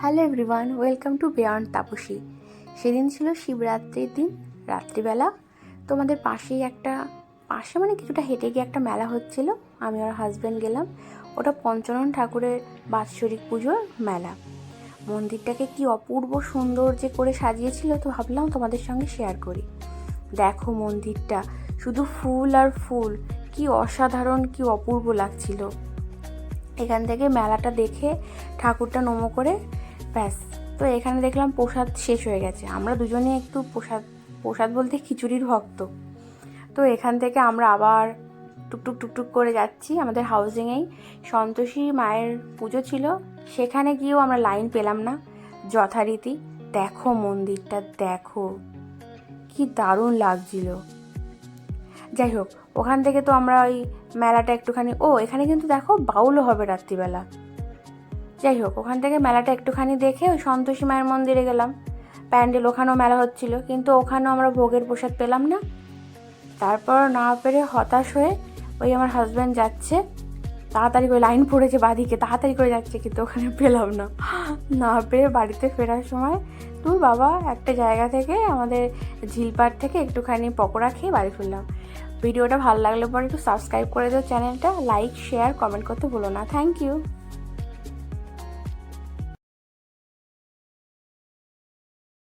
Hello everyone, welcome to beyond Tapasi. সেদিন ছিল শিবরাত্রির দিন রাত্রিবেলা। তোমাদের পাশে মানে কিছুটা হেঁটে গিয়ে একটা মেলা হচ্ছিল। আমি আর হাজব্যান্ড গেলাম। ওটা পঞ্চানন ঠাকুরের বাৎসরিক পুজোর মেলা। মন্দিরটাকে কি অপূর্ব সুন্দর যে করে সাজিয়েছিল, তো ভাবলাম তোমাদের সঙ্গে শেয়ার করি। দেখো মন্দিরটা শুধু ফুল আর ফুল, কি অসাধারণ, কি অপূর্ব লাগছিল। এখান থেকে মেলাটা দেখে ঠাকুরটা নমো করে ব্যাস। তো এখানে দেখলাম প্রসাদ শেষ হয়ে গেছে। আমরা দুজনে একটু প্রসাদ বলতে খিচুড়ির ভক্ত। তো এখান থেকে আমরা আবার টুকটুক টুকটুক করে যাচ্ছি আমাদের হাউজিংয়েই। সন্তোষী মায়ের পুজো ছিল, সেখানে গিয়েও আমরা লাইন পেলাম না যথারীতি। দেখো মন্দিরটা, দেখো কি দারুণ লাগছিল। যাই হোক, ওখান থেকে তো আমরা ওই মেলাটা একটুখানি, এখানে কিন্তু দেখো বাউলও হবে রাত্রিবেলা। যাই হোক, ওখান থেকে মেলাটা একটুখানি দেখে ওই সন্তোষী মায়ের মন্দিরে গেলাম। প্যান্ডেল, ওখানেও মেলা হচ্ছিল, কিন্তু ওখানেও আমরা ভোগের প্রসাদ পেলাম না। তারপর না পেরে হতাশ হয়ে ওই আমার হাজব্যান্ড যাচ্ছে, তাড়াতাড়ি করে লাইন পড়েছে বাঁদিকে, তাড়াতাড়ি করে যাচ্ছে, কিন্তু ওখানে পেলাম না। না পেয়ে বাড়িতে ফেরার সময় তুই বাবা একটা জায়গা থেকে আমাদের ঝিলপাড় থেকে একটুখানি পকোড়া খেয়ে বাড়ি ফিরলাম। ভিডিওটা ভালো লাগলে পরে একটু সাবস্ক্রাইব করে দিও চ্যানেলটা, লাইক শেয়ার কমেন্ট করতে ভুলো না। Thank you.